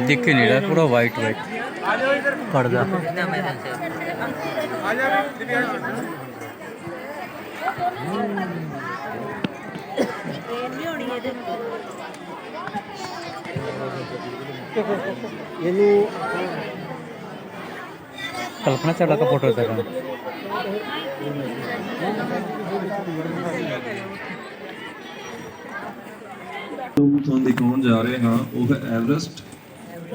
दिख ही नहीं रहा, पूरा वाइट वाइट पर्दा। कल्पना चावला का फोटो था। ਤੁਹਾਨੂੰ ਦਿਖਾਉਣ ਜਾ ਰਹੇ ਹਾਂ ਉਹ ਹੈ ਐਵਰੈਸਟ।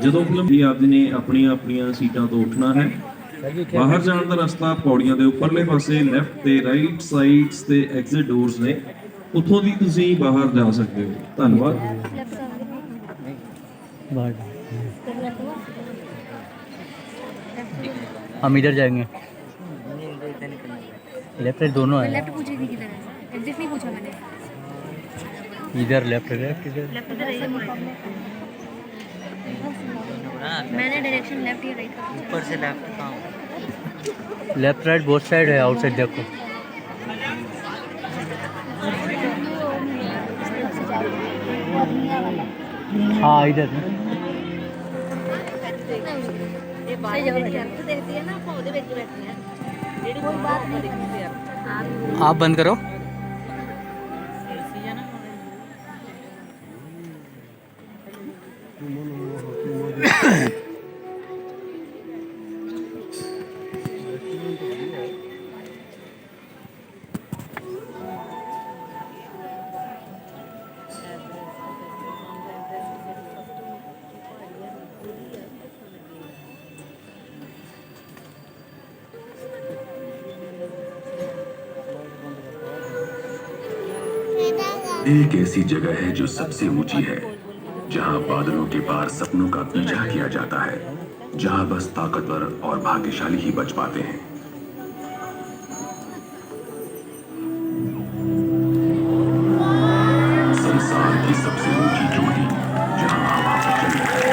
ਜਦੋਂ ਫਿਲਮ ਦੀ ਆਪ ਜੀ ਨੇ ਆਪਣੀਆਂ ਸੀਟਾਂ ਤੋਂ ਉੱਠਣਾ ਹੈ, ਬਾਹਰ ਜਾਣ ਦਾ ਰਸਤਾ ਪੌੜੀਆਂ ਦੇ ਉੱਪਰਲੇ ਪਾਸੇ ਲੈਫਟ ਤੇ ਰਾਈਟ ਸਾਈਡਸ ਤੇ ਐਗਜ਼ਿਟ ਡੋਰਸ ਨੇ, ਉੱਥੋਂ ਦੀ ਤੁਸੀਂ ਬਾਹਰ ਜਾ ਸਕਦੇ ਹੋ। ਧੰਨਵਾਦ। हम इधर जाएंगे, लेफ्ट दोनों है। लेफ्ट पूछी थी किधर है, एग्जिट नहीं पूछा मैंने। इधर लेफ्ट लेफ्ट इधर मैंने डायरेक्शन लेफ्ट या राइट ऊपर से लेफ्ट कहाँ? लेफ्ट राइट बोथ साइड है, आउटसाइड देखो। हाँ इधर सही जगह देखती है ना, ਆਪਾਂ ਉਹਦੇ ਵਿੱਚ ਬੈਠੇ ਆ। ਜਿਹੜੀ ਕੋਈ ਬਾਤ ਨਹੀਂ ਦਿਖਦੀ ਆ। आप बंद करो। एक ऐसी जगह है जो सबसे ऊंची है, जहां बादलों के पार सपनों का पीछा किया जाता है, जहां बस ताकतवर और भाग्यशाली ही बच पाते हैं। संसार की सबसे ऊंची चोटी, जहां हवा पर चल रहा है,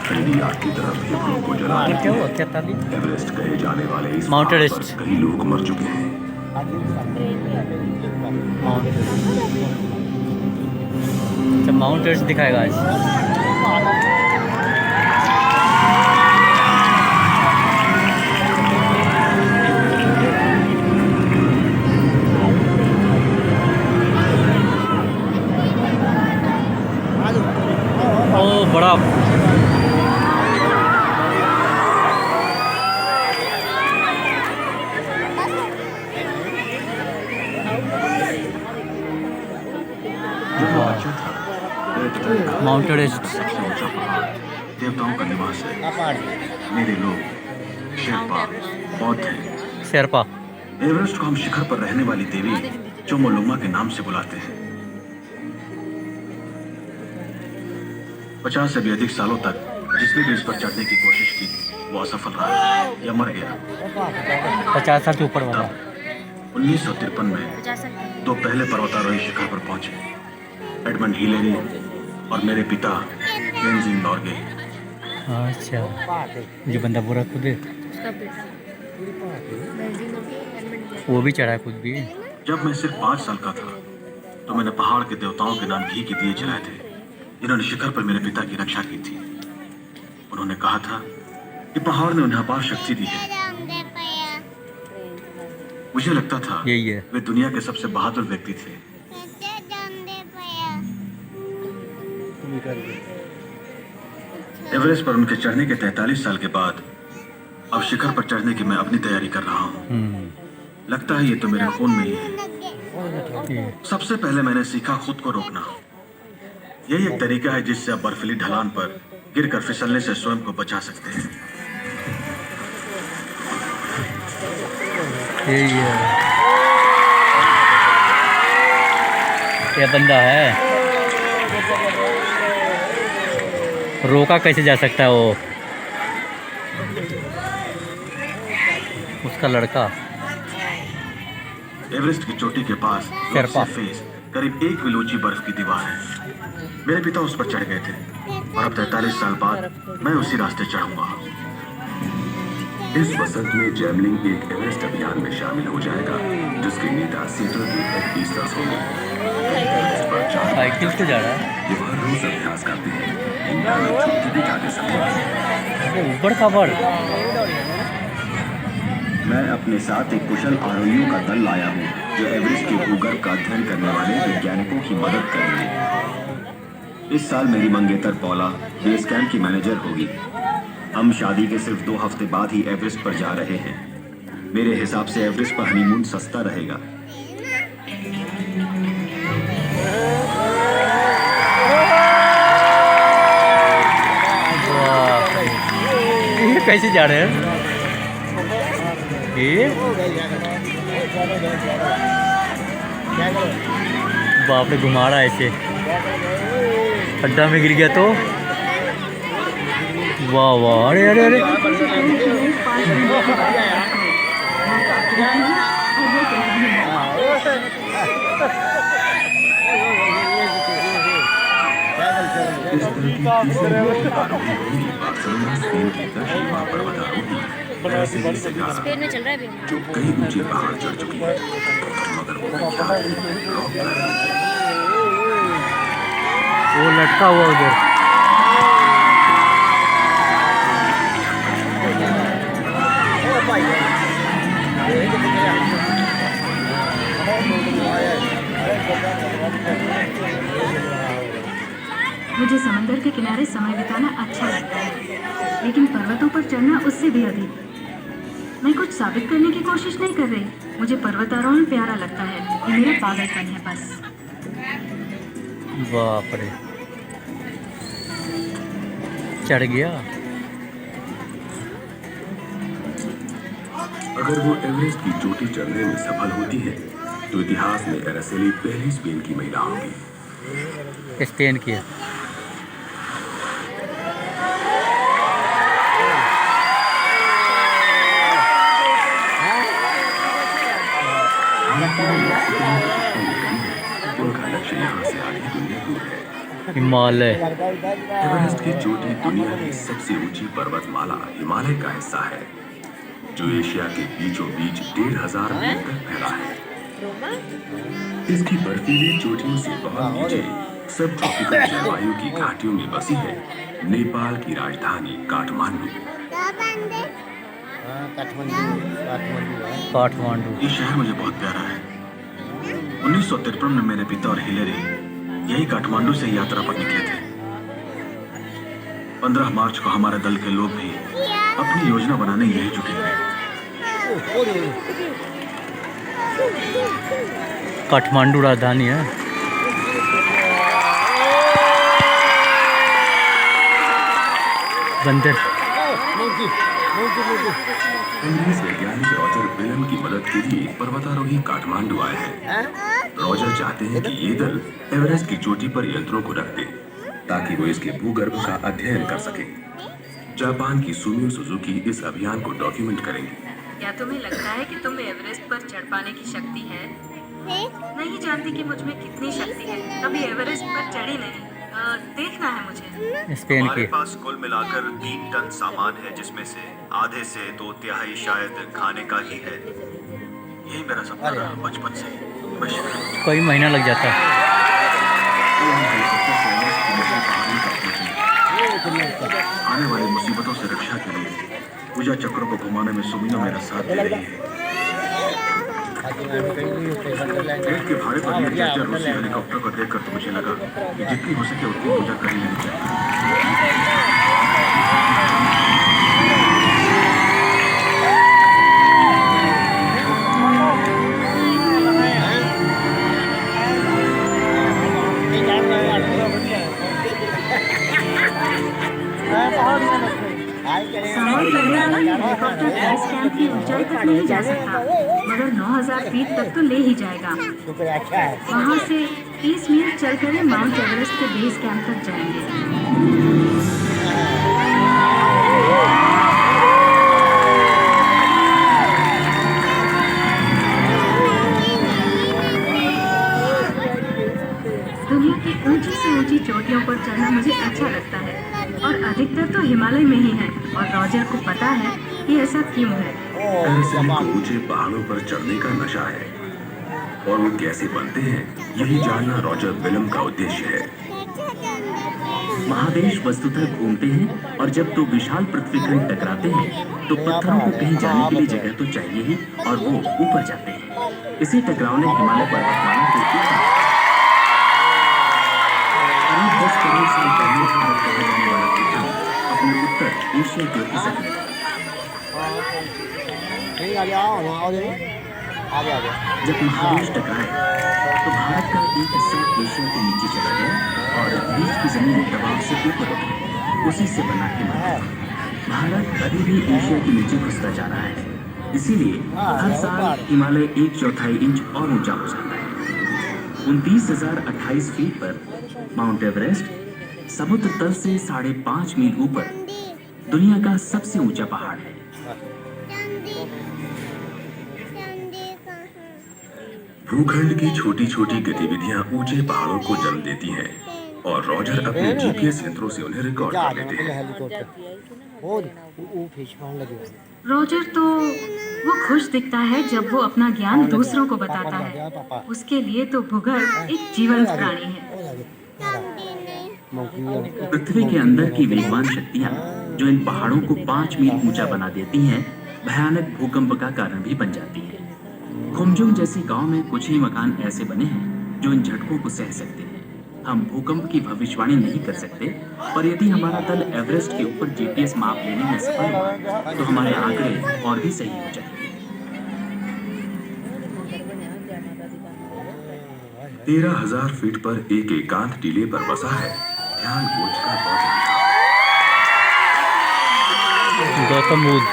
ठंडी आग की तरफ फेफड़ों को जला क्या हुआ, क्या था? एवरेस्ट कहे जाने वाले इस माउंट पहाड़ एवरेस्ट। पर कई लोग मर चुके हैं। अच्छा, माउंट एवरेस्ट दिखाएगा आज। ओ बड़ा माउंट एवरेस्ट देवताओं का निवास है। मेरे लोग शेरपा बौद्ध हैं। शेरपा। एवरेस्ट को हम शिखर पर रहने वाली देवी चोमोलुंगा के नाम से बुलाते हैं। 50 से भी अधिक सालों तक जिसने भी इस पर चढ़ने की कोशिश की वो असफल रहा या मर गया। 50 साल के ऊपर वाला। 1953 में दो पहले पर्वतारोही शिखर पर पहुंचे, एडमंड हिलेरी और मेरे पिता तेंजिंग नोर्गे। अच्छा, ये बंदा पूरा खुद है, उसका बेटा वो भी चढ़ा खुद भी। जब मैं सिर्फ 5 साल का था तो मैंने पहाड़ के देवताओं के नाम घी के दिए जलाए थे। इन्होंने शिखर पर मेरे पिता की रक्षा की थी। उन्होंने कहा था कि पहाड़ ने उन्हें अपार शक्ति दी है। मुझे लगता था यही है। वे दुनिया के सबसे बहादुर व्यक्ति थे। एवरेस्ट पर उनके चढ़ने के 43 साल के बाद अब शिखर पर चढ़ने की मैं अपनी तैयारी कर रहा हूँ। लगता है ये तो मेरे खून में ही है। सबसे पहले मैंने सीखा खुद को रोकना। यही एक तरीका है जिससे आप बर्फीली ढलान पर गिरकर फिसलने से स्वयं को बचा सकते हैं। यही है, ये बंदा है। रोका कैसे जा सकता है वो, उसका लड़का। एवरेस्ट की चोटी के पास फेस करीब 1 मील ऊंची बर्फ की दीवार है। मेरे पिता उस पर चढ़ गए थे और अब 43 साल बाद मैं उसी रास्ते चढ़ूंगा। इस वसंत में जैमलिंग एक एवरेस्ट अभियान में शामिल हो जाएगा, जिसके सीटर की एक तीसरा सोलो एवरेस्ट पर चढ़ साइकिल से जा रहा है। ये वह रोज अभ्यास करते हैं इनका छुट्टी भी काटे सकते हैं। अरे ऊबड़ खाबड़। मैं अपने साथ एक कुशल आरोहियों का दल लाया हूँ जो एवरेस्ट के भूगर्भ का अध्ययन करने वाले वैज्ञानिकों की मदद करेंगे। इस साल मेरी मंगेतर पौला बेस कैंप की मैनेजर होगी। हम शादी के सिर्फ 2 हफ्ते बाद ही एवरेस्ट पर जा रहे हैं। मेरे हिसाब से एवरेस्ट पर हनीमून सस्ता रहेगा। ये कैसे जा रहे हैं ये? बाप रे, घुमा रहा है ऐसे। खड्डा में गिर गया तो वाह वाह। अरे अरे अरे स्पेन में चल रहा है अभी। जो कई ऊंचे पहाड़ चढ़ चुकी है मगर वो लटका हुआ उधर। मुझे समंदर के किनारे समय बिताना अच्छा लगता है, लेकिन पर्वतों पर चढ़ना उससे भी अधिक। मैं कुछ साबित करने की कोशिश नहीं कर रही। मुझे पर्वतारोहण प्यारा लगता है, ये मेरा पागलपन है बस। बाप रे, चढ़ गया। अगर वो एवरेस्ट की चोटी चढ़ने में सफल होती है तो इतिहास में अरासेली पहली स्पेन की महिला होगी। स्पेन की है। उनका लक्ष्य यहाँ से आधी दुनिया दूर है। हिमालय। एवरेस्ट की चोटी दुनिया की सबसे ऊंची पर्वतमाला हिमालय का हिस्सा है जो एशिया के बीचों बीच 1500 मीटर तक फैला है। इसकी बर्फीली चोटियों से बहुत नीचे सब ट्रॉपिकल जलवायु की घाटियों में बसी है नेपाल की राजधानी काठमांडू। काठमांडू। ये शहर मुझे बहुत प्यारा है। 1953 में मेरे पिता और हिलेरी यही काठमांडू से यात्रा पर निकले थे। 15 मार्च को हमारे दल के लोग भी अपनी योजना बनाने यही जुटेंगे। काठमांडू राजधानी है। बंदर। अंग्रेज वैज्ञानिक रॉजर बेलन की मदद के लिए पर्वतारोही काठमांडू आए हैं। रॉजर चाहते हैं कि ये दल एवरेस्ट की चोटी पर यंत्रों को रख दे ताकि वो इसके भूगर्भ का अध्ययन कर सके। जापान की सुमियो सुजुकी इस अभियान को डॉक्यूमेंट करेंगे। क्या तुम्हें लगता है कि तुम्हें एवरेस्ट पर चढ़ पाने की शक्ति है? नहीं जानती कि मुझ में कितनी शक्ति है, कभी एवरेस्ट पर चढ़ी नहीं। देखना है मुझे। स्पेन की। हमारे पास कुल मिलाकर 3 टन सामान है जिसमें से आधे से 2/3 शायद खाने का ही है। यही मेरा सपना रहा बचपन से। कोई महीना लग जाता है। आने वाली मुसीबतों से रक्षा के लिए पूजा चक्रों को घुमाने में सुमिनो मेरा साथ दे रही है। पेट के भारे पर ये चर्चा रूसी हेलीकॉप्टर को देखकर तो मुझे लगा कि जितनी हो सके उतनी पूजा कर लेनी चाहिए। सामान लगना है, हेलीकॉप्टर बेस कैंप की ऊंचाई तक नहीं जा सकता, मगर 9000 फीट तक तो ले ही जाएगा। वहाँ से 30 मील चलकर ही माउंट एवरेस्ट के बेस कैंप तक जाएंगे। दुनिया की ऊंची से ऊंची चोटियों पर चढ़ना मुझे अच्छा लगता है और अधिकतर तो हिमालय में ही है, और रॉजर को पता है कि ऐसा क्यों है। एरासेली को ऊंचे पहाड़ों पर चढ़ने का नशा है। और वो कैसे बनते हैं, यही जानना रॉजर विलम का उद्देश्य है। महादेश वस्तुतः घूमते हैं और जब दो विशाल पृथ्वीखंड टकराते हैं तो पत्थरों को कहीं जाने के लिए जगह तो चाहिए ही और वो ऊपर जाते हैं। इसी टकराव ने हिमालय पर्वतमाला को ऊपर करीब 10 करोड़ साल पहले भारत कहा जाने वाला भूटान अपने उत्तर एशिया की ओर खिसक गया। जब महादेश टकराए तो भारत का एक हिस्सा एशिया के नीचे चला गया और बीच की जमीन दबाव से ऊपर उठ गई। उसी से बना हिमालय। भारत अभी भी एशिया के नीचे घुसता जा रहा है, इसीलिए हर साल हिमालय 1/4 इंच और ऊंचा हो जाता है। 29,028 फीट पर माउंट एवरेस्ट समुद्र तल से 5.5 मील ऊपर दुनिया का सबसे ऊंचा पहाड़ है। भूखंड की छोटी छोटी गतिविधियां ऊंचे पहाड़ों को जन्म देती हैं और रॉजर अपने जीपीएस यंत्रों से उन्हें रिकॉर्ड कर लेते हैं। रॉजर तो वो खुश दिखता है जब वो अपना ज्ञान दूसरों को बताता है। उसके लिए तो भूगर्भ एक जीवंत प्राणी है। पृथ्वी के अंदर की वेगवान शक्तियां जो इन पहाड़ों को 5 मील ऊंचा बना देती हैं, भयानक भूकंप का कारण भी बन जाती हैं। खुमजुंग जैसे गांव में कुछ ही मकान ऐसे बने हैं जो इन झटकों को सह सकते हैं। हम भूकंप की भविष्यवाणी नहीं कर सकते, पर यदि हमारा दल एवरेस्ट के ऊपर जीपीएस माप लेने में सफल हुआ तो हमारे आंकड़े और भी सही हो जाएंगे। 13,000 फीट पर एक एकांत टीले पर बसा है ध्यान कोच का पौधा। गौतम बुद्ध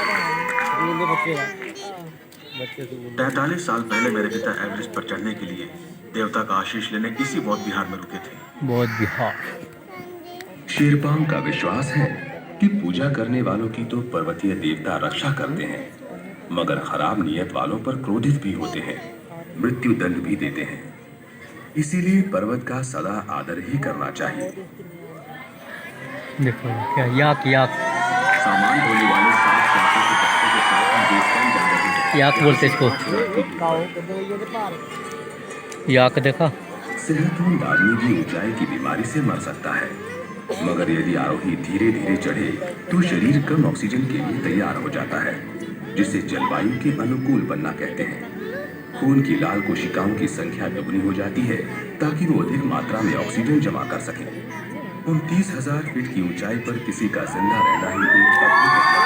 43 साल पहले मेरे पिता एवरेस्ट पर चढ़ने के लिए देवता का आशीष लेने इसी बौद्ध विहार में रुके थे। बौद्ध विहार। शेरपांग का विश्वास है कि पूजा करने वालों की तो पर्वतीय देवता रक्षा करते हैं, मगर खराब नियत वालों पर क्रोधित भी होते हैं, मृत्यु दंड भी देते हैं। इसीलिए पर्वत का सदा आदर ही करना चाहिए। देखो क्या याक सामान ढोने वाले 7 याकों के दस्ते के साथ हम बेस कैंप जा रहे हैं। याक बोलते इसको। याक देखा। सेहतमंद आदमी भी ऊंचाई की बीमारी से मर सकता है, मगर यदि आरोही धीरे धीरे चढ़े तो शरीर कम ऑक्सीजन के लिए तैयार हो जाता है, जिसे जलवायु के अनुकूल बनना कहते हैं। खून की लाल कोशिकाओं की संख्या दुगनी हो जाती है ताकि वो अधिक मात्रा में ऑक्सीजन जमा कर सकें। 29,000 फीट की ऊंचाई पर किसी का जिंदा रहना ही एक अद्भुत है।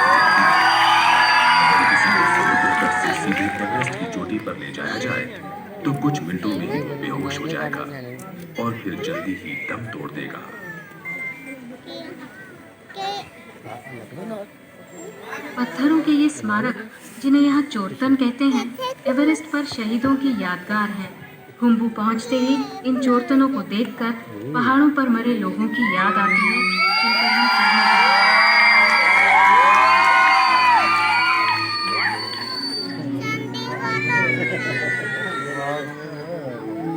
अगर किसी को समुद्र तट से सीधे एवरेस्ट की चोटी पर ले जाया जाए तो कुछ मिनटों में ही बेहोश हो जाएगा और फिर जल्दी ही दम तोड़ देगा। पत्थरों के ये स्मारक जिन्हें यहाँ चोरतन कहते हैं, एवरेस्ट पर शहीदों की यादगार है। खुम्बू पहुँचते ही इन चोरतनों को देखकर पहाड़ों पर मरे लोगों की याद आती है, जिन पर हम चढ़ने गए।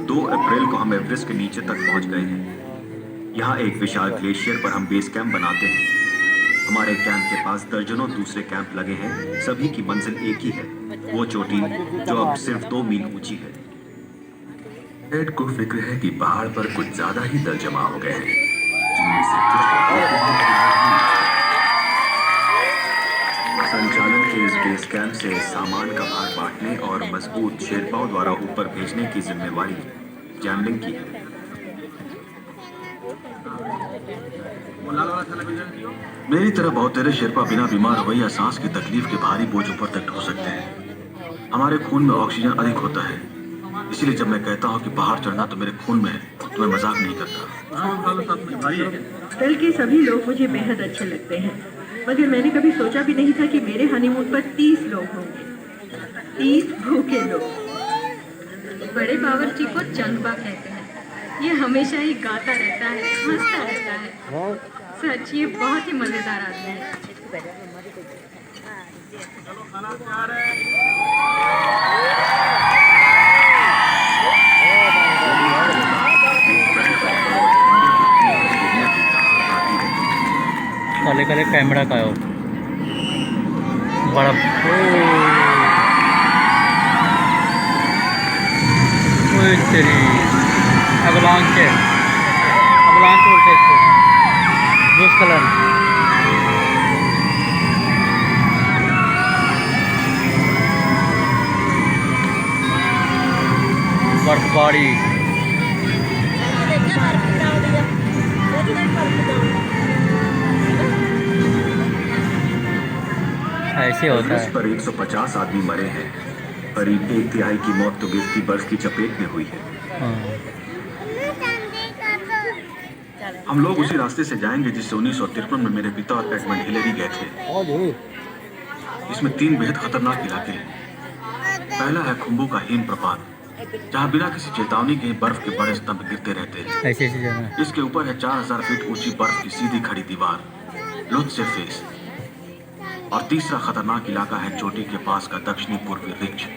2 अप्रैल को हम एवरेस्ट के नीचे तक पहुंच गए हैं। यहाँ एक विशाल ग्लेशियर पर हम बेस कैंप बनाते हैं। हमारे कैंप के पास दर्जनों दूसरे कैंप लगे हैं। सभी की मंजिल एक ही है, वो चोटी जो अब सिर्फ 2 मील ऊंची है। एड को फिक्र है कि पहाड़ पर कुछ ज्यादा ही दल जमा हो गए हैं, जिनमें से कुछ संचालन के इस बेस कैंप से सामान का भार बांटने और मजबूत शेरपाओं द्वारा ऊपर भेजने की जिम्मेवारी जैमलिंग की है। मेरी तरह बहुत तेरे शेरपा बिना बीमार हुए या सांस की तकलीफ के भारी बोझ ऊपर तक ढो सकते हैं। हमारे खून में ऑक्सीजन अधिक होता है, इसीलिए जब मैं कहता हूँ कि पहाड़ चढ़ना तो मेरे खून में है, तो मैं मजाक नहीं करता। दल के सभी लोग मुझे बेहद अच्छे लगते हैं, मगर मैंने कभी सोचा भी नहीं था कि मेरे हनीमून पर 30 लोग होंगे। 30 भूखे लोग। बड़े बावर्ची को चंगबा कहते हैं। ये हमेशा ही गाता रहता है, हंसता रहता है। सच ये बहुत ही मजेदार आदमी है। काले काले कैमरा का हो बड़ा तेरी अवलांच बोलते हैं इसको, भूस्खलन। बर्फबारी ऐसे होता एवरेस्ट है। पर 150 आदमी मरे हैं। करीब 1/3 की मौत तो गिरती बर्फ की चपेट में हुई है। हाँ। हम लोग उसी रास्ते से जाएंगे जिससे 1953 में मेरे पिता और एडमंड हिलेरी गए थे। इसमें 3 बेहद खतरनाक इलाके हैं। पहला है खुम्बू का हिम प्रपात, जहाँ बिना किसी चेतावनी के बर्फ के बड़े स्तंभ गिरते रहते हैं। ऐसे ऐसे जाना है। इसके ऊपर है 4000 फीट ऊंची बर्फ की सीधी खड़ी दीवार, लुत्से फेस। और तीसरा खतरनाक इलाका है चोटी के पास का दक्षिणी पूर्वी रिज।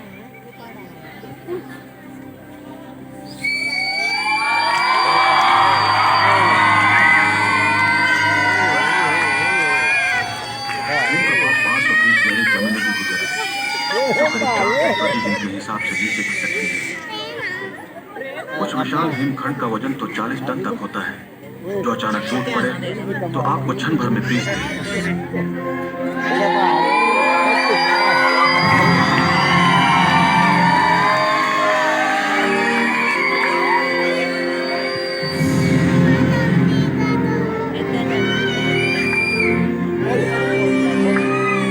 प्रतिदिन के हिसाब से नीचे गिर सकती है। कुछ विशाल हिमखंड का वजन तो 40 टन तक होता है, जो अचानक टूट पड़े तो आपको क्षण भर में पीस दे।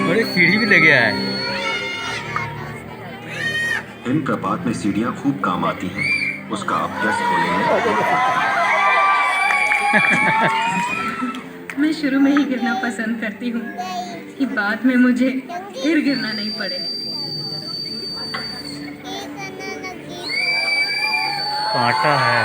बड़ी सीढ़ी भी लगे है। हिमप्रपात में सीढ़ियां खूब काम आती हैं। उसका अभ्यास होने में मैं शुरू में ही गिरना पसंद करती हूँ कि बाद में मुझे फिर गिरना नहीं पड़े। कांटा है।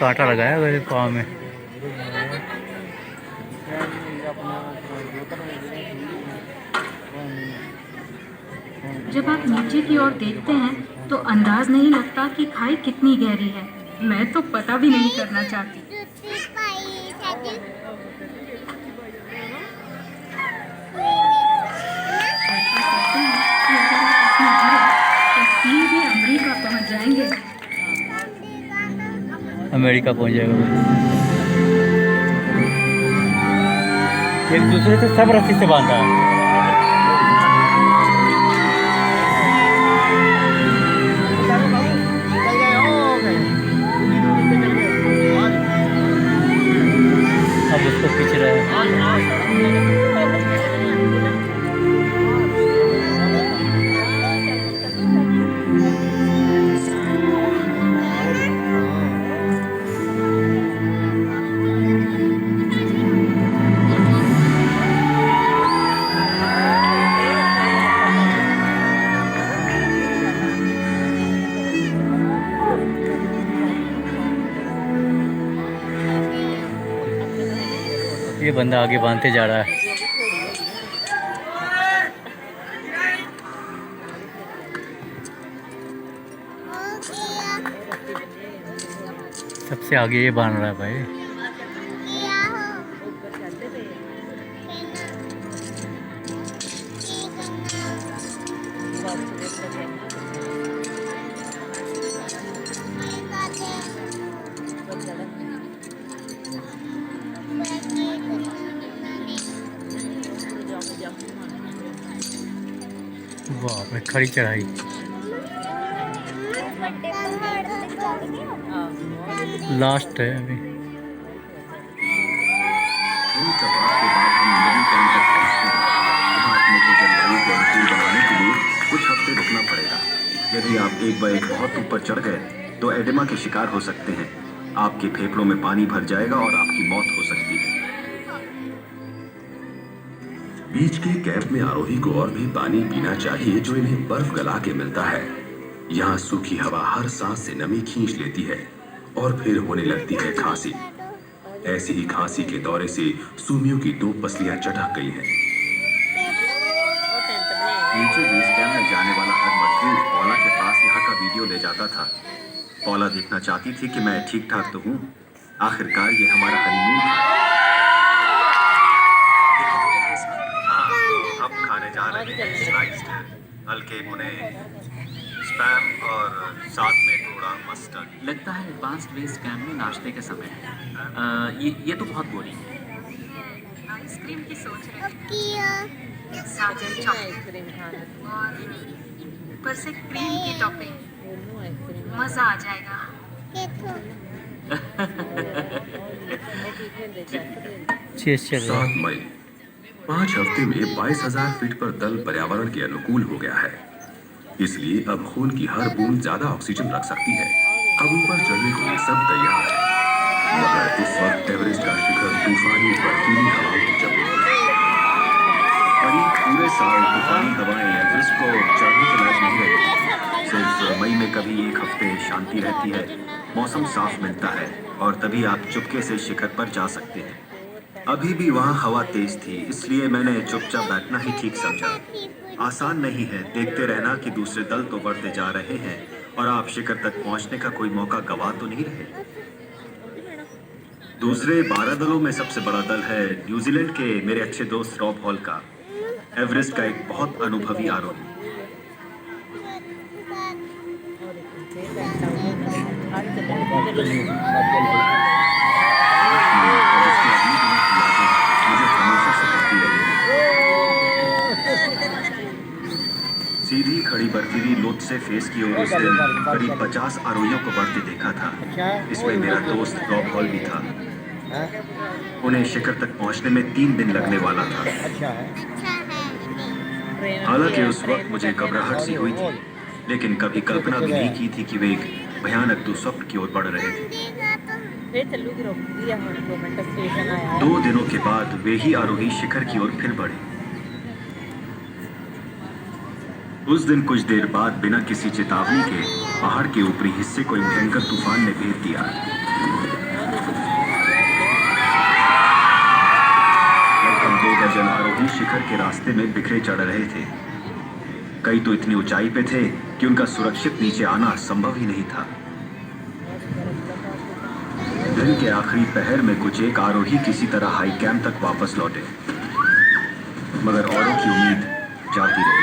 कांटा लगाया मेरे पाँव में। जब आप नीचे की ओर देखते हैं तो अंदाज नहीं लगता कि खाई कितनी गहरी है। मैं तो पता भी नहीं करना चाहती। सीधे अमेरिका पहुंच जाएंगे। अमेरिका पहुंच जाएगा। एक दूसरे से सब रस्सी से बांधा है। अब उसको खींच रहा है। ये बंदा आगे बांधते जा रहा है। सबसे आगे ये बांध रहा है भाई। वाह भाई, खड़ी चढ़ाई। लास्ट है अभी। हिमप्रपात के बाद हम नदी के अंदर पहुंचते हैं। यहाँ अपने को जलवायु के अनुकूल बनाने के लिए कुछ हफ्ते रुकना पड़ेगा। यदि आप एक बार एक बहुत ऊपर चढ़ गए तो एडेमा के शिकार हो सकते हैं। आपके फेफड़ों में पानी भर जाएगा और आपकी मौत हो सकती है। बीच के कैंप में आरोही को और भी पानी पीना चाहिए जो इन्हें बर्फ गला के मिलता है। यहाँ सूखी हवा हर सांस से नमी खींच लेती है और फिर होने लगती है खांसी। ऐसी ही खांसी के दौरे से सूमियों की 2 पसलियां चटक गई हैं। नीचे बेस कैंप में जाने वाला हर मजदूर पौला के पास यहाँ का वीडियो ले जाता था। पौला देखना चाहती थी कि मैं ठीक ठाक तो हूँ। आखिरकार ये हमारा हनीमून था। अब खाने जा रहे हैं स्लाइस्ड हल्के भुने स्पैम और साथ में थोड़ा मस्टर्ड। लगता है एडवांस्ड बेस कैंप में नाश्ते के समय है। ये तो बहुत बोरिंग है। आइसक्रीम की सोच रहे हैं। साजन चॉकलेट और ऊपर से क्रीम की टॉपिंग, मजा आ जाएगा। चीज चल रहा 7 मई 5 हफ्ते में 22,000 फीट पर दल पर्यावरण के अनुकूल हो गया है, इसलिए अब खून की हर बूंद ज्यादा ऑक्सीजन रख सकती है। अब ऊपर चढ़ने के लिए सब तैयार है, मगर इस वक्त एवरेस्ट का शिखर तूफानी बर्फीली हवाओं की चपेट में है। करीब पूरे साल तूफानी हवाएं एवरेस्ट को चढ़ने के लायक नहीं रहती। सिर्फ मई में कभी एक हफ्ते शांति रहती है, मौसम साफ मिलता है और तभी आप चुपके से शिखर पर जा सकते हैं। अभी भी वहाँ हवा तेज थी, इसलिए मैंने चुपचाप बैठना ही ठीक समझा। आसान नहीं है देखते रहना कि दूसरे दल तो बढ़ते जा रहे हैं और आप शिखर तक पहुँचने का कोई मौका गवा तो नहीं रहे। दूसरे 12 दलों में सबसे बड़ा दल है न्यूजीलैंड के मेरे अच्छे दोस्त रॉब हॉल का, एवरेस्ट का एक बहुत अनुभवी आरोही। सीधी खड़ी बर्फीली लोत्से फेस की ओर उस दिन करीब 50 आरोहियों को बढ़ते देखा था। इसमें मेरा दोस्त रॉब हॉल भी था। उन्हें शिखर तक पहुंचने में 3 दिन लगने वाला था। हालांकि उस वक्त मुझे घबराहट सी हुई थी, लेकिन कभी कल्पना भी नहीं की थी कि वे एक भयानक दुस्वप्न की ओर बढ़ रहे थे। 2 दिनों के बाद वे ही आरोही शिखर की ओर फिर बढ़े। उस दिन कुछ देर बाद बिना किसी चेतावनी के पहाड़ के ऊपरी हिस्से को एक भयंकर तूफान ने भेद दिया। लगभग 2 दर्जन आरोही शिखर के रास्ते में बिखरे चढ़ रहे थे। कई तो इतनी ऊंचाई पे थे कि उनका सुरक्षित नीचे आना संभव ही नहीं था। दिन के आखिरी पहर में कुछ एक आरोही किसी तरह हाई कैंप तक वापस लौटे, मगर औरों की उम्मीद जाती रही।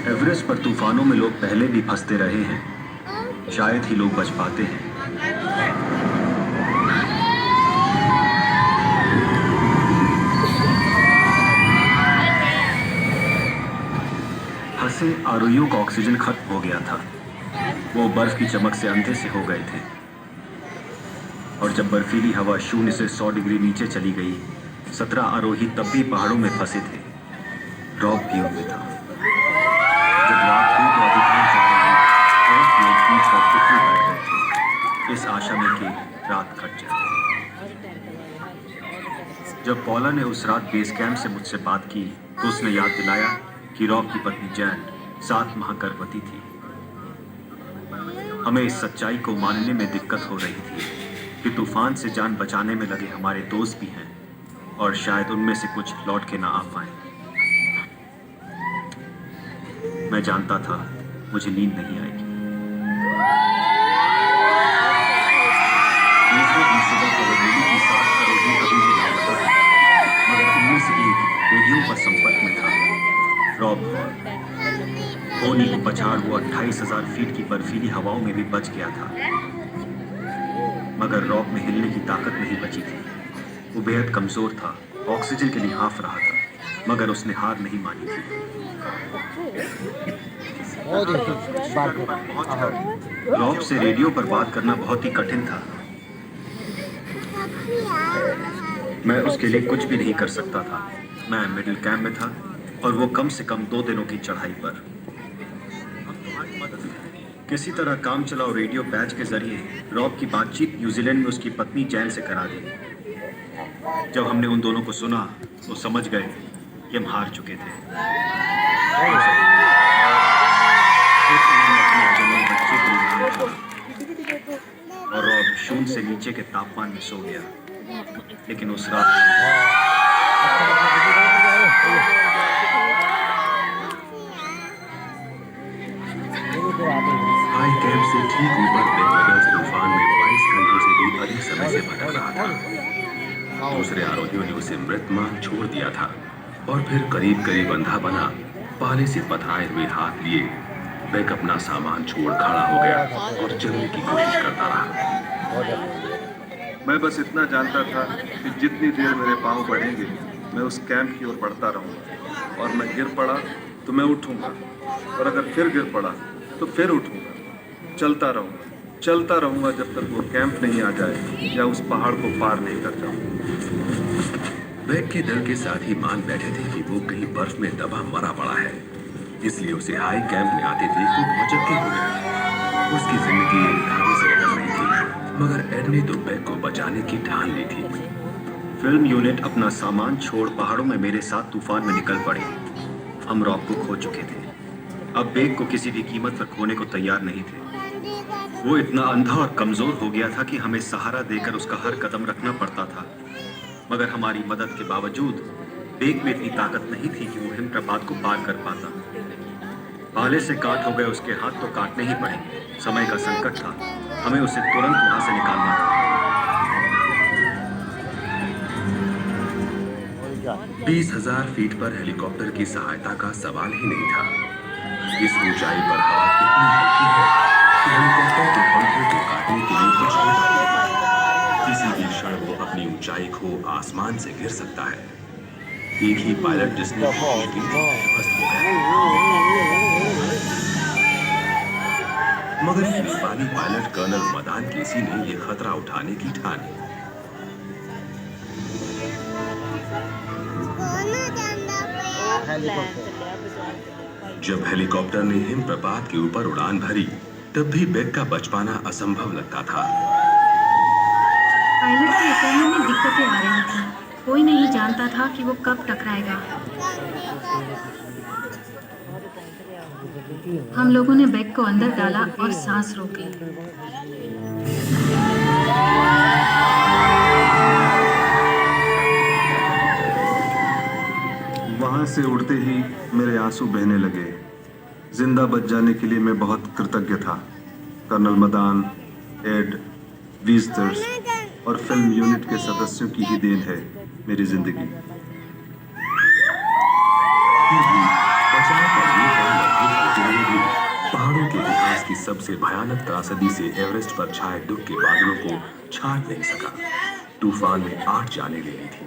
एवरेस्ट पर तूफानों में लोग पहले भी फंसते रहे हैं, शायद ही लोग बच पाते हैं। फंसे आरोहियों का ऑक्सीजन खत्म हो गया था। वो बर्फ की चमक से अंधे से हो गए थे, और जब बर्फीली हवा 0 से 100 डिग्री नीचे चली गई, 17 आरोही तब भी पहाड़ों में फंसे थे। रॉब भी उनमें था। जब रात हुई तो अधिकांश आरोही बर्फ में बीच पर उखड़ बैठ गए थे, इस आशा में कि रात कट जाए। जब पॉला ने उस रात बेस कैंप से मुझसे बात की तो उसने याद दिलाया कि रॉब की पत्नी जैन 7 माह गर्भवती थी। हमें इस सच्चाई को मानने में दिक्कत हो रही थी कि तूफान से जान बचाने में लगे हमारे दोस्त भी हैं, और शायद उनमें से कुछ लौट के ना आ पाए। मैं जानता था मुझे नींद नहीं आएगी। दूसरे दिन सुबह खबर मिली कि 7 आरोही अभी भी लापता हैं, मगर उनमें से एक रेडियो पर संपर्क में था, रॉब हॉल। होनी को पछाड़ वो 28,000 फीट की बर्फीली हवाओं में भी बच गया था, मगर रॉब में हिलने की ताकत नहीं बची थी। वो बेहद कमजोर था, ऑक्सीजन के लिए हाफ रहा था, मगर उसने हार नहीं मानी थी। रॉब से रेडियो पर बात करना बहुत ही कठिन था। मैं उसके लिए कुछ भी नहीं कर सकता था। मैं मिडिल कैंप में था और वो कम से कम 2 दिनों की चढ़ाई पर। किसी तरह काम चलाओ रेडियो पैच के जरिए रॉब की बातचीत न्यूजीलैंड में उसकी पत्नी जैन से करा दी। जब हमने उन दोनों को सुना तो समझ गए कि हम हार चुके थे। और रॉब 0 से नीचे के तापमान में सो गया, लेकिन उस रात हाई कैंप से ठीक ऊपर बेहद तूफान में 22 घंटों से भी अधिक समय से भटक रहा था। दूसरे आरोहियों ने उसे मृत मान छोड़ दिया गया था और फिर करीब करीब अंधा बना पाले से पथराए हुए हाथ लिए बेक अपना सामान छोड़ खड़ा हो गया और चलने की कोशिश करता रहा। मैं बस इतना जानता था कि जितनी देर मेरे पांव बढ़ेंगे मैं उस कैंप की ओर बढ़ता रहूंगा, और मैं गिर पड़ा तो मैं उठूंगा, और अगर फिर गिर पड़ा तो फिर उठूंगा। चलता रहूंगा जब तक वो कैंप नहीं आ जाए या उस पहाड़ को पार नहीं कर जाऊं। बेक के दिल के साथ ही मान बैठे थे कि वो कहीं बर्फ में दबा मरा पड़ा है, इसलिए उसे हाई कैंप में आते देख वो भौचक्के हो गए। उसकी जिंदगी एक धागे से लटक रही थी, मगर एड ने तो बेक को बचाने की ठान ली थी। फिल्म यूनिट अपना सामान छोड़ पहाड़ों में मेरे साथ तूफान में निकल पड़े। हम रॉब को खो चुके थे, अब बेक को किसी भी कीमत पर खोने को तैयार नहीं थे। वो इतना अंधा और कमजोर हो गया था कि हमें सहारा देकर उसका हर कदम रखना पड़ता था, मगर हमारी मदद के बावजूद बेक में इतनी ताकत नहीं थी कि वो हिमप्रपात को पार कर पाता। भाले से काट हो गए उसके हाथ तो काटने ही पड़ेंगे। समय का संकट था, हमें उसे तुरंत वहां से निकालना था। 20,000 फीट पर हेलीकॉप्टर की सहायता का सवाल ही नहीं था। इस ऊंचाई पर हवा इतनी हल्की है कि हेलीकॉप्टर के पंखों को काटने के लिए कुछ होता नहीं। किसी भी क्षण वो अपनी ऊंचाई खो आसमान से गिर सकता है। एक ही पायलट जिसने कोशिश की थी ध्वस्त हो गया, मगर नेपाली पायलट कर्नल मदान केसी ने यह खतरा उठाने की ठानी। जब हेलीकॉप्टर ने हिमप्रपात के ऊपर उड़ान भरी तब भी बेक का बच पाना असंभव लगता था। पायलट के उतरने में दिक्कतें आ रही थी। कोई नहीं जानता था कि वो कब टकराएगा। हम लोगों ने बैग को अंदर डाला और सांस रोक ली। वहां से उड़ते ही मेरे आंसू बहने लगे। जिंदा बच जाने के लिए मैं बहुत कृतज्ञ था। कर्नल मदान, एड, वीस्टर्स और फिल्म यूनिट के सदस्यों की ही देन है मेरी जिंदगी। बचाव का ये काम अद्भुत होते हुए भी पहाड़ों के इतिहास की सबसे भयानक त्रासदी से एवरेस्ट पर छाए दुख के बादलों को छाट नहीं सका। तूफान में 8 जानें ले ली थी।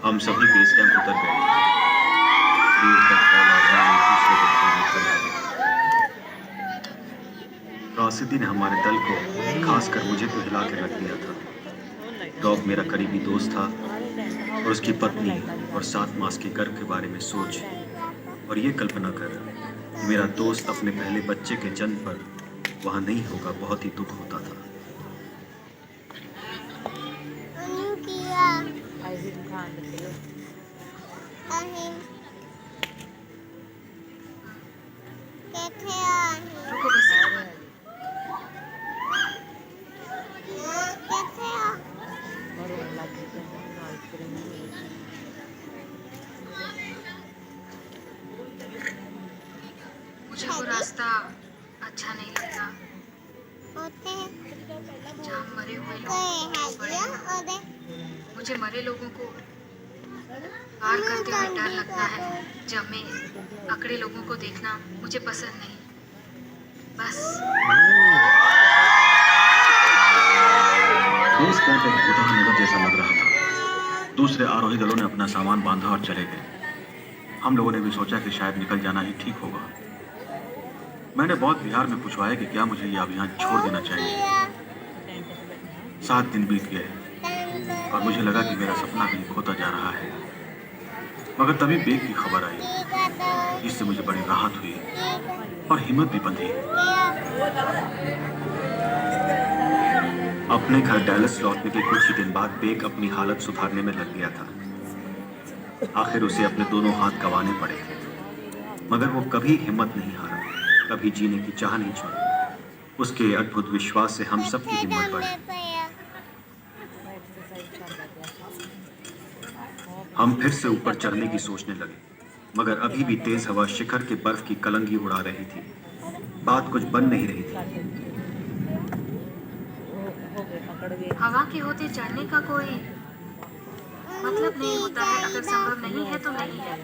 हम सभी बेस कैंप उतर गए। देर तक फॉल और मैं एक दूसरे को खोजने पर लगे। त्रासदी ने हमारे दल को, खासकर मुझे तो हिला के रख दिया था। रॉब मेरा करीबी दोस्त था और उसकी पत्नी और 7 मास के गर्भ के बारे में सोच और ये कल्पना कर कि मेरा दोस्त अपने पहले बच्चे के जन्म पर वहाँ नहीं होगा, बहुत ही दुख होता था। रुको बस एक बार। मुझे वो रास्ता अच्छा नहीं लगता जहाँ मरे हुए लोग पड़े हैं। मुझे मरे लोगों को पार करते हुए डर लगता है। जब मैं अकड़े लोगों को देखना मुझे पसंद नहीं। बस बेस कैंप एक भूतहा नगर जैसा लग रहा था। दूसरे आरोही दलों ने अपना सामान बांधा और चले गए। हम लोगों ने भी सोचा कि शायद निकल जाना ही ठीक होगा। मैंने बहुत बिहार में पूछवाया कि क्या मुझे यह अभियान छोड़ देना चाहिए। 7 दिन बीत गए और मुझे लगा कि मेरा सपना कहीं खोता जा रहा है, मगर तभी बेग की खबर आई, जिससे मुझे बड़ी राहत हुई और हिम्मत भी बंधी। अपने घर डैलस लौटने के कुछ ही दिन बाद बेग अपनी हालत सुधारने में लग गया था। आखिर उसे अपने दोनों हाथ गंवाने पड़े थे, मगर वो कभी हिम्मत नहीं हारा, कभी जीने की चाह नहीं छोड़ी। उसके अद्भुत विश्वास से हम सब की हिम्मत बढ़ी। हम फिर से ऊपर चढ़ने की सोचने लगे, मगर अभी भी तेज हवा शिखर के बर्फ की कलंगी उड़ा रही थी। बात कुछ बन नहीं रही थी। हवा के होते चढ़ने का कोई मतलब नहीं होता है। अगर संभव नहीं है तो नहीं है।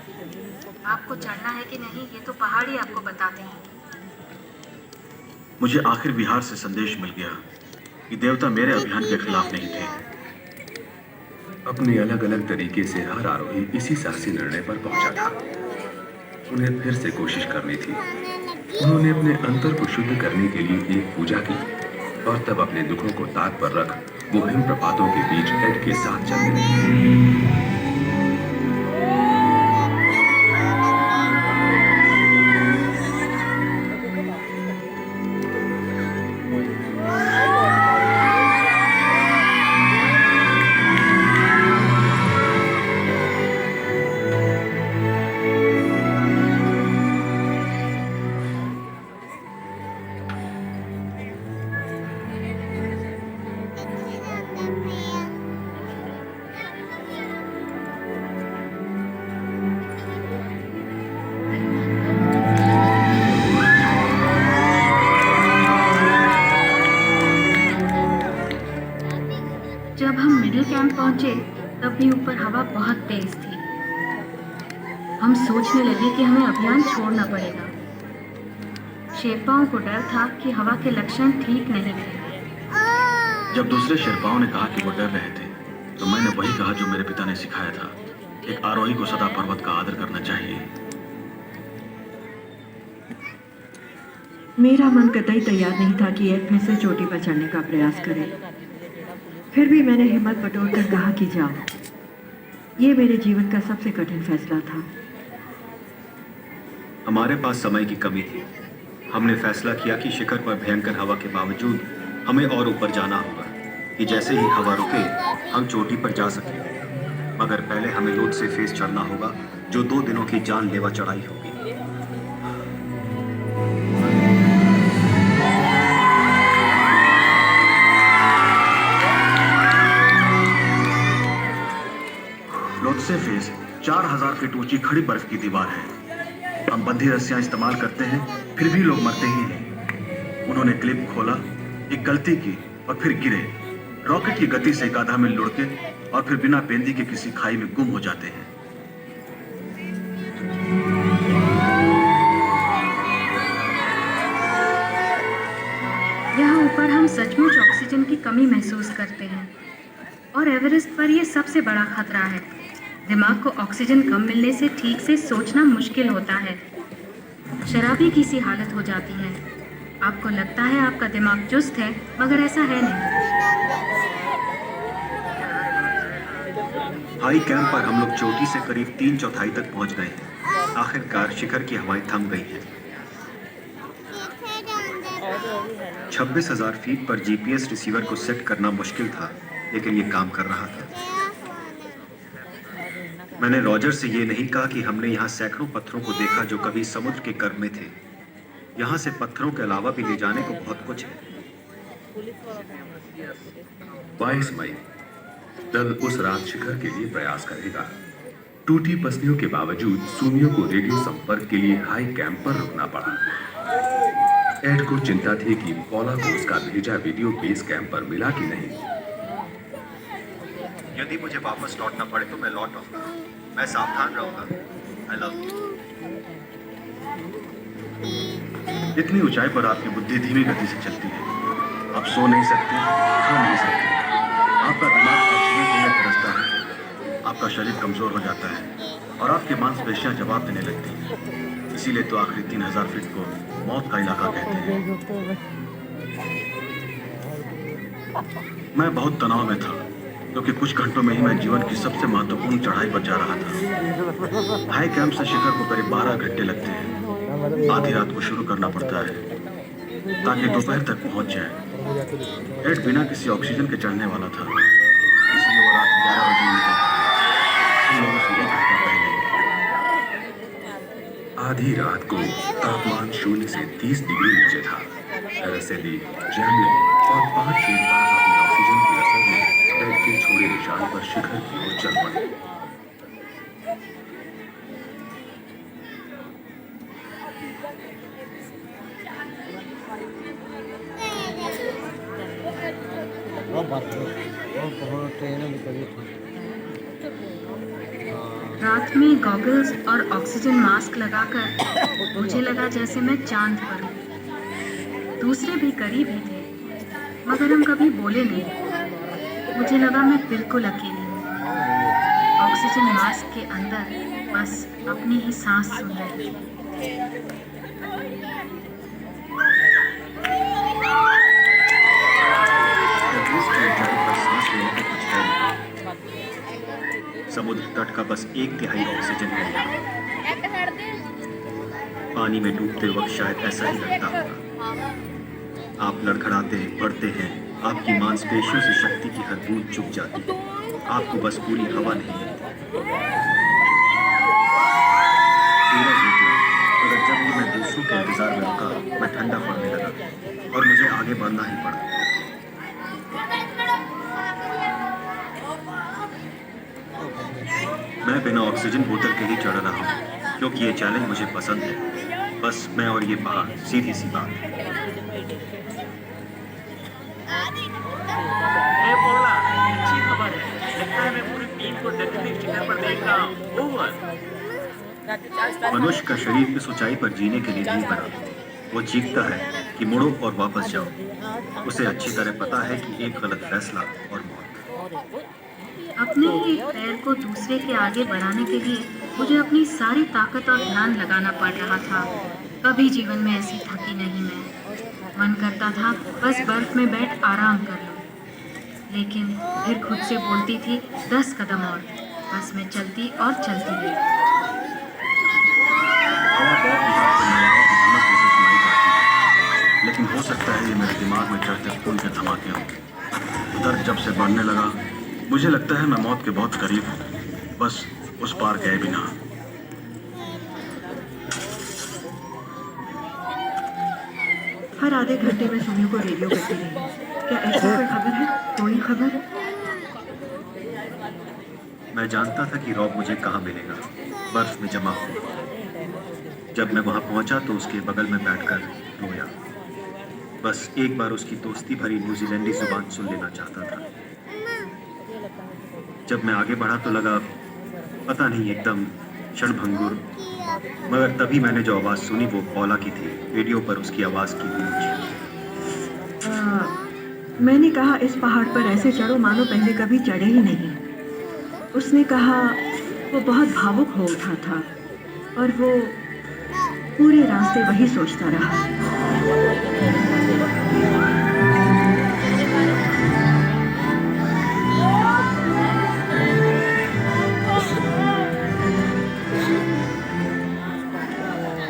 आपको चढ़ना है कि नहीं ये तो पहाड़ ही आपको बताते हैं। मुझे आखिर बिहार से संदेश मिल गया कि देवता मेरे अभियान के खिलाफ नहीं थे। अपने अलग अलग तरीके से हर आरोही इसी साहसी निर्णय पर पहुंचा था। उन्हें फिर से कोशिश करनी थी। उन्होंने अपने अंतर को शुद्ध करने के लिए एक पूजा की और तब अपने दुखों को ताक पर रख वो हिम प्रपातों के बीच एड के साथ चलने लगे। जब हम मिडिल कैंप पहुंचे तब भी ऊपर हवा बहुत तेज थी। हम सोचने लगे कि हमें अभियान छोड़ना पड़ेगा। शेर्पाओं को डर था कि हवा के लक्षण ठीक नहीं थे। जब दूसरे शेर्पाओं ने कहा कि वो डर रहे थे तो मैंने वही कहा जो मेरे पिता ने सिखाया था। एक आरोही को सदा पर्वत का आदर करना चाहिए। मेरा मन कतई तैयार नहीं था कि एक फिर से चोटी पर चढ़ने का प्रयास करे। फिर भी मैंने हिम्मत बटोरकर कहा कि जाओ। ये मेरे जीवन का सबसे कठिन फैसला था। हमारे पास समय की कमी थी। हमने फैसला किया कि शिखर पर भयंकर हवा के बावजूद हमें और ऊपर जाना होगा कि जैसे ही हवा रुके हम चोटी पर जा सकें। मगर पहले हमें लोथ से फेस चढ़ना होगा जो 2 दिनों की जानलेवा चढ़ाई होगी। लोथ से फेस 4000 फीट ऊंची खड़ी बर्फ की दीवार है। हम बंधी रस्सियां इस्तेमाल करते हैं फिर भी लोग मरते ही हैं। उन्होंने क्लिप खोला, एक गलती की और फिर गिरे। रॉकेट की गति से एक आधा मील लुढ़के और फिर बिना पेंदी के किसी खाई में गुम हो जाते हैं। यहाँ ऊपर हम सचमुच ऑक्सीजन की कमी महसूस करते हैं और एवरेस्ट पर यह सबसे बड़ा खतरा है। दिमाग को ऑक्सीजन कम मिलने से ठीक से सोचना मुश्किल होता है। शराबी की सी हालत हो जाती है। आपको लगता है आपका दिमाग चुस्त है मगर ऐसा है नहीं। हाई कैंप पर हम लोग चोटी से करीब 3/4 तक पहुंच गए हैं। आखिरकार शिखर की हवाएं थम गई हैं। 26,000 फीट पर जीपीएस रिसीवर को सेट करना मुश्किल था, लेकिन ये काम कर रहा था। मैंने रॉजर से ये नहीं कहा कि हमने यहाँ सैकड़ों पत्थरों को देखा जो कभी समुद्र के गर्भ में थे। यहाँ से पत्थरों के अलावा भी ले जाने को बहुत कुछ है। 22 मई दल उस रात शिखर के लिए प्रयास करेगा। टूटी पसलियों के बावजूद सूमियों को रेडियो संपर्क के लिए हाई कैंप पर रुकना पड़ा। एड को चिंता थी कि पॉला को उसका भेजा वीडियो बेस कैंप पर मिला कि नहीं। यदि मुझे वापस लौटना पड़े तो मैं लौट आऊंगा। मैं सावधान रहूंगा। I love you. इतनी ऊंचाई पर आपकी बुद्धि धीमी गति से चलती है। आप सो नहीं सकते, खा नहीं सकते। आपका दिमाग ऑक्सीजन के लिए तरसता है। आपका शरीर कमजोर हो जाता है और आपकी मांसपेशियां जवाब देने लगती हैं। इसीलिए तो आखिरी 3000 फीट को मौत का इलाका कहते हैं। मैं बहुत तनाव में था क्योंकि कुछ घंटों में ही मैं जीवन की सबसे महत्वपूर्ण चढ़ाई पर जा रहा था। हाई कैंप से शिखर को करीब 12 घंटे लगते हैं। आधी रात को शुरू करना पड़ता है ताकि दोपहर तक पहुंच जाए। एड बिना किसी ऑक्सीजन के चढ़ने वाला था, इसलिए वो रात 11 बजे निकला। हम लोगों से 1 घंटा पहले। आधी रात को तापमान 0 से 30 डिग्री नीचे था। रसेली, जैमलिन और 5 शेरपा अपनी ऑक्सीजन की असर में एड के छोड़े निशान पर शिखर की ओर चल पड़े। रात में गॉगल्स और ऑक्सीजन मास्क लगाकर मुझे लगा जैसे मैं चांद पर हूँ। दूसरे भी करीब ही थे, मगर हम कभी बोले नहीं। मुझे लगा मैं बिल्कुल अकेली हूँ, ऑक्सीजन मास्क के अंदर बस अपनी ही सांस सुन रही थी। समुद्र तट का बस 1/3 ऑक्सीजन है यहाँ। पानी में डूबते वक्त शायद ऐसा ही लगता होगा। आप लड़खड़ाते हैं, बढ़ते हैं, आपकी मांसपेशियों से शक्ति की हर बूंद चुक जाती है। आपको बस पूरी हवा नहीं मिलती। सूरज निकला, मगर जब भी मैं दूसरों के इंतजार में रुका, मैं ठंडा पड़ने लगा और मुझे आगे बढ़ना ही पड़ा। मैं बिना ऑक्सीजन बोतल के ही चढ़ रहा हूँ, क्योंकि ये चैलेंज मुझे पसंद है। बस मैं और ये पहाड़, सीधी सी बात। अच्छी खबर है। लगता है मैं पूरी टीम को दक्षिणी शिखर पर देख रहा हूँ। ओवर। मनुष्य का शरीर इस ऊंचाई पर जीने के लिए नहीं बना। वो चीखता है कि मुड़ो और वापस जाओ। उसे अच्छी तरह पता है कि एक गलत फैसला और मौत। अपने ही पैर को दूसरे के आगे बढ़ाने के लिए मुझे अपनी सारी ताकत और ध्यान लगाना पड़ रहा था। कभी जीवन में ऐसी थकी नहीं मैं। मन करता था बस बर्फ में बैठ आराम कर लूं, लेकिन फिर खुद से बोलती थी 10 कदम और। बस मैं चलती और चलती गई। लेकिन हो सकता है ये मेरे दिमाग में चढ़ते खून के धमाके हों। दर्द जब से बढ़ने लगा, मुझे लगता है मैं मौत के बहुत करीब हूँ, बस उस पार गए बिना। हर आधे घंटे में सोनू को रेडियो करती रही। क्या ऐसी कोई खबर है? कोई खबर? मैं जानता था कि रॉब मुझे कहाँ मिलेगा, बर्फ में जमा हुआ। जब मैं वहाँ पहुँचा तो उसके बगल में बैठकर रोया। बस एक बार उसकी दोस्ती भरी न्यूजीलैंडी जुबान सुन लेना चाहता था। जब मैं आगे बढ़ा तो लगा पता नहीं एकदम क्षणभंगुर, मगर तभी मैंने जो आवाज़ सुनी वो पौला की थी। रेडियो पर उसकी आवाज़ की गूंज। मैंने कहा इस पहाड़ पर ऐसे चढ़ो मानो पहले कभी चढ़े ही नहीं। उसने कहा वो बहुत भावुक हो उठा था और वो पूरे रास्ते वही सोचता रहा।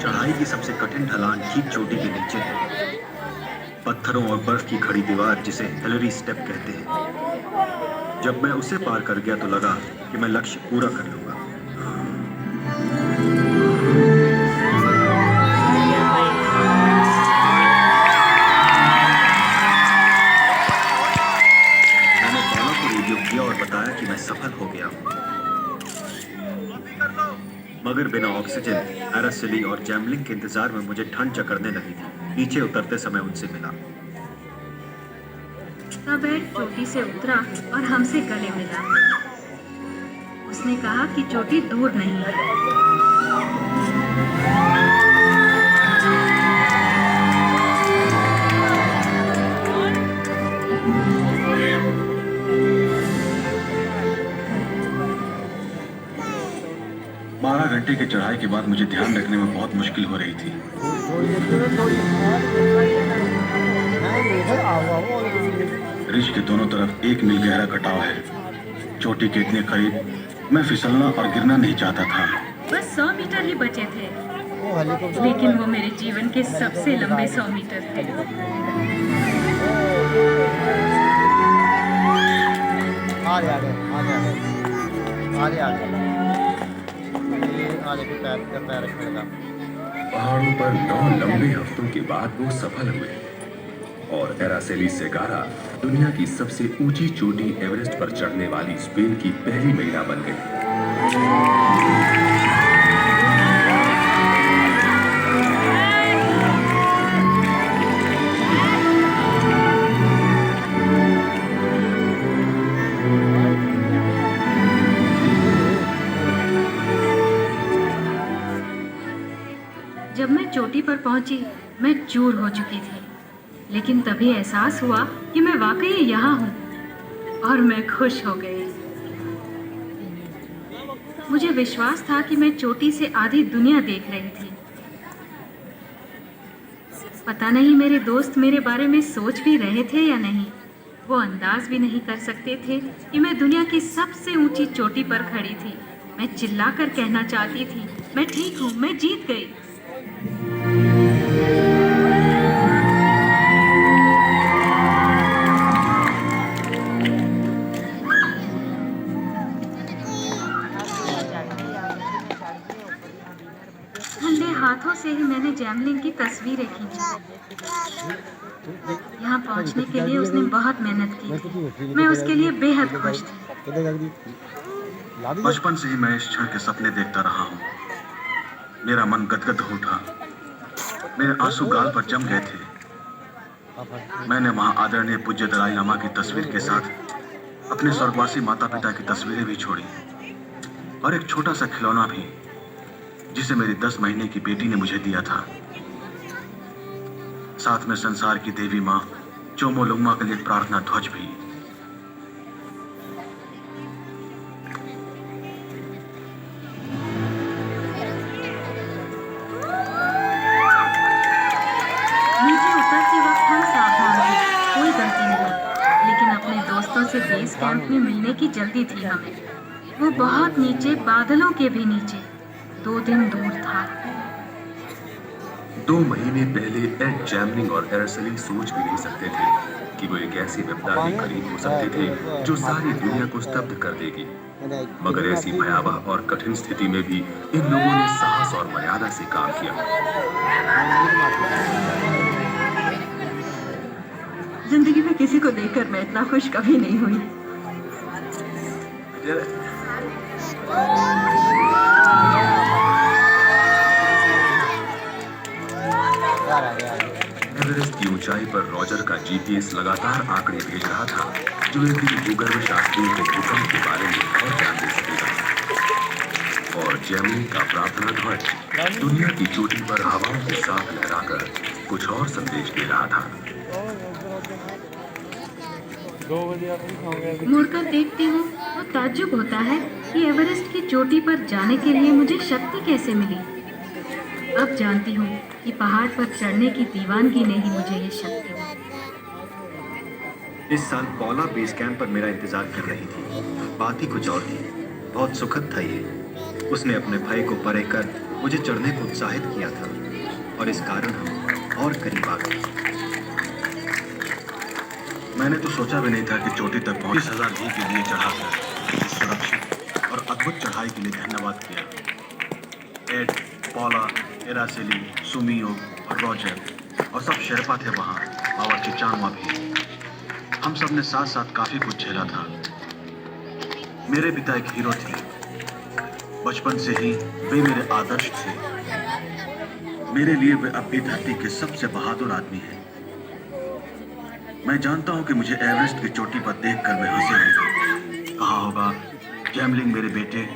चढ़ाई की सबसे कठिन ढलान ठीक चोटी के नीचे है। पत्थरों और बर्फ की खड़ी दीवार जिसे हिलरी स्टेप कहते हैं। जब मैं उसे पार कर गया तो लगा कि मैं लक्ष्य पूरा कर लूंगा। मैंने पौला को रेडियो किया और बताया कि मैं सफल हो गया हूँ। मगर बिना ऑक्सीजन, एरासिली और जैमलिंग के इंतजार में मुझे ठंड जकड़ने लगी थी। नीचे उतरते समय उनसे मिला। तब एड चोटी से उतरा और हमसे गले मिला। उसने कहा कि चोटी दूर नहीं है। घंटे की चढ़ाई के बाद मुझे ध्यान रखने में बहुत मुश्किल हो रही थी। रिज के दोनों तरफ 1 मील गहरा कटाव है। चोटी के इतने करीब मैं फिसलना और गिरना नहीं चाहता था। बस 100 मीटर ही बचे थे, लेकिन वो मेरे जीवन के सबसे लंबे 100 मीटर थे। पहाड़ों पर 9 लंबे हफ्तों के बाद वो सफल हुए और एरासेली सेगारा दुनिया की सबसे ऊंची चोटी एवरेस्ट पर चढ़ने वाली स्पेन की पहली महिला बन गई। चोटी पर पहुंची, मैं चूर हो चुकी थी। लेकिन तभी एहसास हुआ कि मैं वाकई यहाँ हूँ और मैं खुश हो गई। मुझे विश्वास था कि मैं चोटी से आधी दुनिया देख रही थी। पता नहीं मेरे दोस्त मेरे बारे में सोच भी रहे थे या नहीं। वो अंदाज भी नहीं कर सकते थे कि मैं दुनिया की सबसे ऊंची चोटी पर खड़ी थी। मैं चिल्लाकर कहना चाहती थी, मैं ठीक हूँ, मैं जीत गई। ठंडे हाथों से ही मैंने जैमलिन की तस्वीरें खींची। यहाँ पहुँचने के लिए उसने बहुत मेहनत की थी। मैं उसके लिए बेहद खुश थी। बचपन से ही मैं इस क्षण के सपने देखता रहा हूँ। मेरा मन गदगद हो उठा, मेरे आंसू गाल पर जम गए थे। मैंने वहाँ आदरणीय पूज्य दलाई लामा की तस्वीर के साथ अपने स्वर्गवासी माता पिता की तस्वीरें भी छोड़ी और एक छोटा सा खिलौना भी, जिसे मेरी 10 महीने की बेटी ने मुझे दिया था। साथ में संसार की देवी माँ चोमोलुंगमा के लिए प्रार्थना ध्वज भी। नीचे उतरते वक्त हम सावधान थे, कोई गलती नहीं, लेकिन अपने दोस्तों से बेस कैंप में मिलने की जल्दी थी हमें। वो बहुत नीचे, बादलों के भी नीचे, 2 दिन दूर था। 2 महीने पहले एड जैमलिंग और एरसलिन सोच भी नहीं सकते थे कि वो एक ऐसी विपदा के करीब हो सकते थे जो सारी दुनिया को स्तब्ध कर देगी। मगर ऐसी भयावह और कठिन स्थिति में भी इन लोगों ने साहस और मर्यादा से काम किया। जिंदगी में किसी को देखकर मैं इतना खुश कभी नहीं हुई। एवरेस्ट की ऊंचाई पर रॉजर का जीपीएस लगातार आंकड़े भेज रहा था, जो एक दिन भूगर्भ शास्त्रियों को भूकंप के बारे में और जान दे सकेगा। और जैमलिन का प्रार्थना ध्वज दुनिया की चोटी पर हवाओं के साथ लहराकर कुछ और संदेश दे रहा था। मुड़कर देखती हूँ तो ताज्जुब होता है कि एवरेस्ट की चोटी पर जाने के लिए मुझे शक्ति कैसे मिली। अब जानती हूँ कि पहाड़ पर चढ़ने की दीवानगी ने ही मुझे ये शक्ति दी। इस साल पौला बेस कैंप पर मेरा इंतजार कर रही थी। बात ही कुछ और थी, बहुत सुखद था ये। उसने अपने भाई को परे कर मुझे चढ़ने को उत्साहित किया था और इस कारण हम और करीब आ गए। मैंने तो सोचा भी नहीं था कि चोटी तक 20,000 जी के लिए चढ़ाकर इस सुरक्षित और अद्भुत चढ़ाई के लिए धन्यवाद किया। एड, पौला, एरासेली, सुमियो और रॉजर और सब शेरपा थे वहाँ, बाबा चिचांगवा भी। हम सब ने साथ साथ काफी कुछ झेला था। मेरे पिता एक हीरो थे। बचपन से ही वे मेरे आदर्श थे। मेरे लिए वे अब भी धरती के सबसे बहादुर आदमी हैं। मैं जानता हूं कि मुझे एवरेस्ट की चोटी पर देखकर वे हंसे होंगे। कहा होगा, जैमलिंग मेरे बेटे,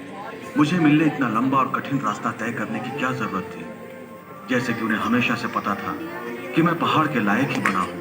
मुझे मिलने इतना लंबा और कठिन रास्ता तय करने की क्या जरूरत थी। जैसे कि उन्हें हमेशा से पता था कि मैं पहाड़ के लायक ही बना हूं।